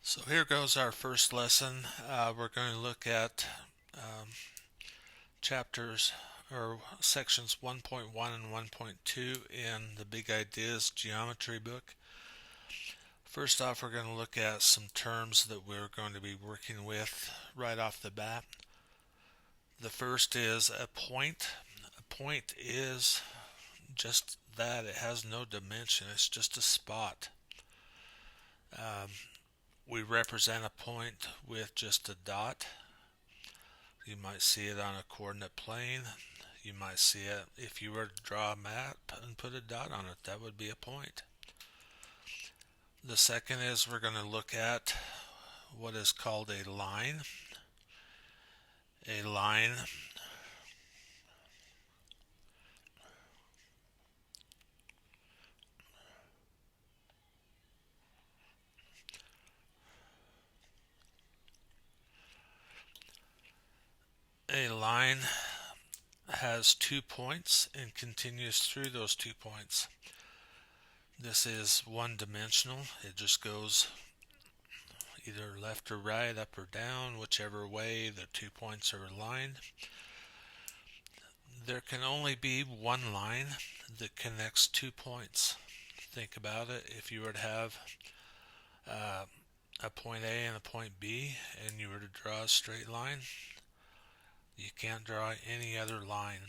So here goes our first lesson. We're going to look at um, chapters or sections 1.1 and 1.2 in the Big Ideas Geometry book. First off, we're going to look at some terms that we're going to be working with right off the bat. The first is a point. A point is just that. It has no dimension. It's just a spot. We represent a point with just a dot. You might see it on a coordinate plane. You might see it if you were to draw a map and put a dot on it. That would be a point. The second is we're going to look at what is called a line. A line has 2 points and continues through those 2 points. This is one-dimensional. It just goes either left or right, up or down, whichever way the 2 points are aligned. There can only be one line that connects 2 points. Think about it. If you were to have a point A and a point B and you were to draw a straight line, you can't draw any other line.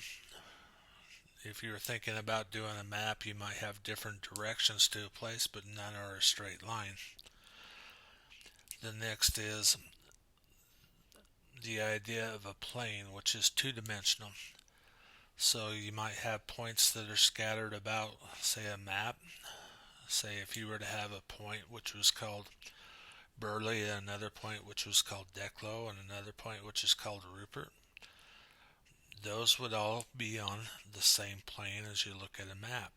If you were thinking about doing a map, you might have different directions to a place, but none are a straight line. The next is the idea of a plane, which is two-dimensional. So you might have points that are scattered about, say, a map. Say if you were to have a point which was called Burley, another point which was called Declo, and another point which is called Rupert. Those would all be on the same plane as you look at a map.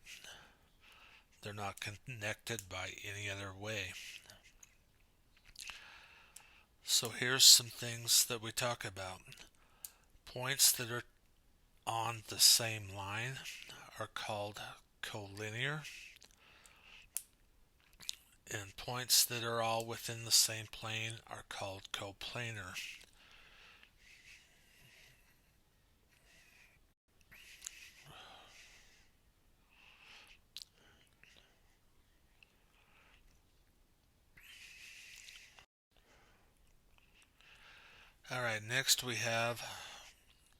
They're not connected by any other way. So here's some things that we talk about. Points that are on the same line are called collinear, and points that are all within the same plane are called coplanar. Alright, next we have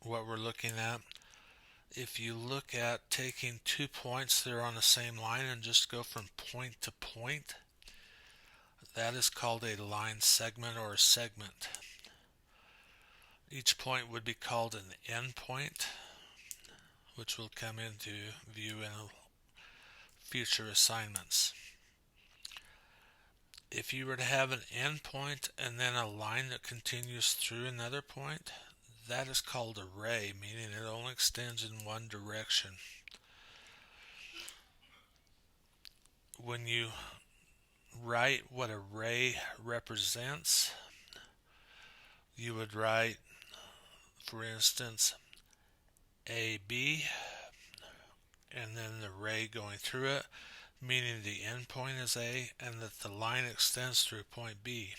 what we're looking at. If you look at taking 2 points that are on the same line and just go from point to point, that is called a line segment or a segment. Each point would be called an endpoint, which will come into view in future assignments. If you were to have an endpoint and then a line that continues through another point, that is called a ray, meaning it only extends in one direction. When you write what a ray represents, you would write, for instance, AB, and then the ray going through it, meaning the end point is A and that the line extends through point B.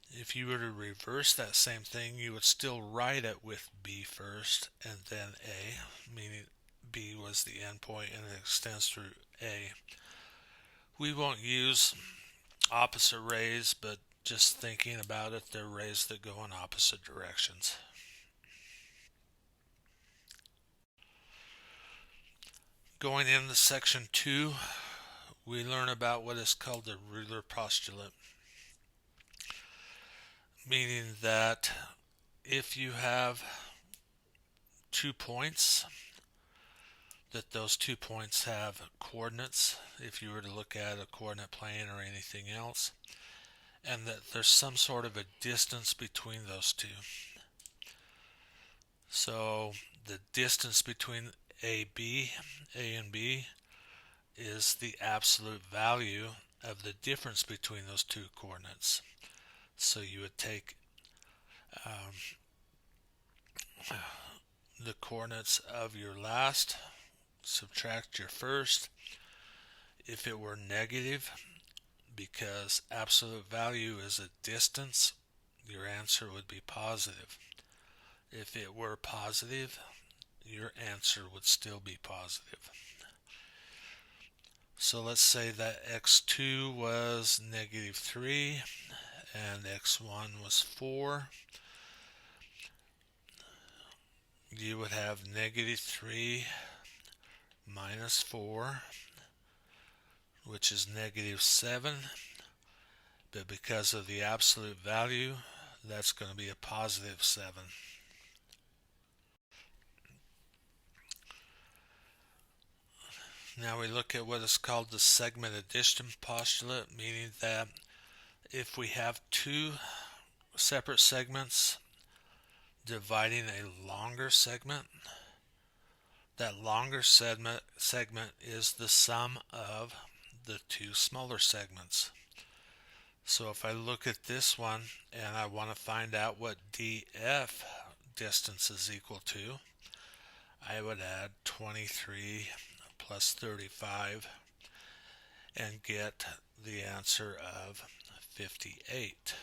If you were to reverse that same thing, you would still write it with B first and then A, meaning B was the end point and it extends through A. We won't use opposite rays, but just thinking about it, they're rays that go in opposite directions. Going into section 2, we learn about what is called the ruler postulate, meaning that if you have 2 points, that those 2 points have coordinates, if you were to look at a coordinate plane or anything else, and that there's some sort of a distance between those two. So the distance between A and B is the absolute value of the difference between those two coordinates. So you would take the coordinates of your last, subtract your first. If it were negative, because absolute value is a distance, your answer would be positive. If it were positive, your answer would still be positive. So let's say that x2 was negative 3 and x1 was 4. You would have negative 3 minus 4, which is negative 7. But because of the absolute value, that's going to be a positive 7. Now we look at what is called the segment addition postulate, meaning that if we have two separate segments dividing a longer segment, that longer segment is the sum of the two smaller segments. So if I look at this one and I want to find out what DF distance is equal to, I would add 23 plus 35 and get the answer of 58.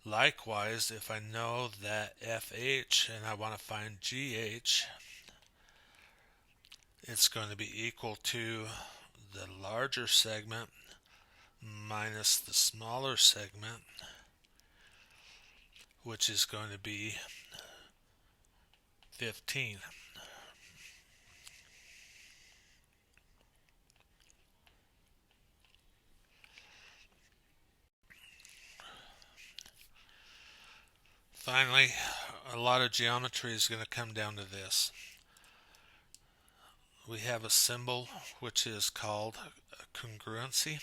Likewise, if I know that FH and I want to find GH, it's going to be equal to the larger segment minus the smaller segment, which is going to be 15. Finally, a lot of geometry is going to come down to this. We have a symbol which is called congruency,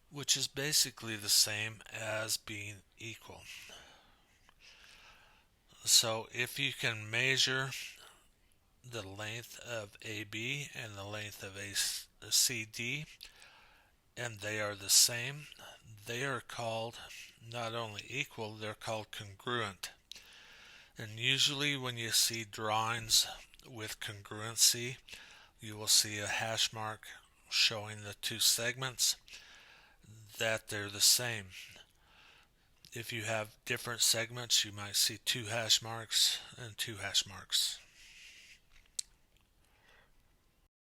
which is basically the same as being equal. So if you can measure the length of AB and the length of CD, and they are the same, they are called not only equal, they're called congruent. And usually when you see drawings with congruency, you will see a hash mark showing the two segments that they're the same. If you have different segments, you might see two hash marks and two hash marks.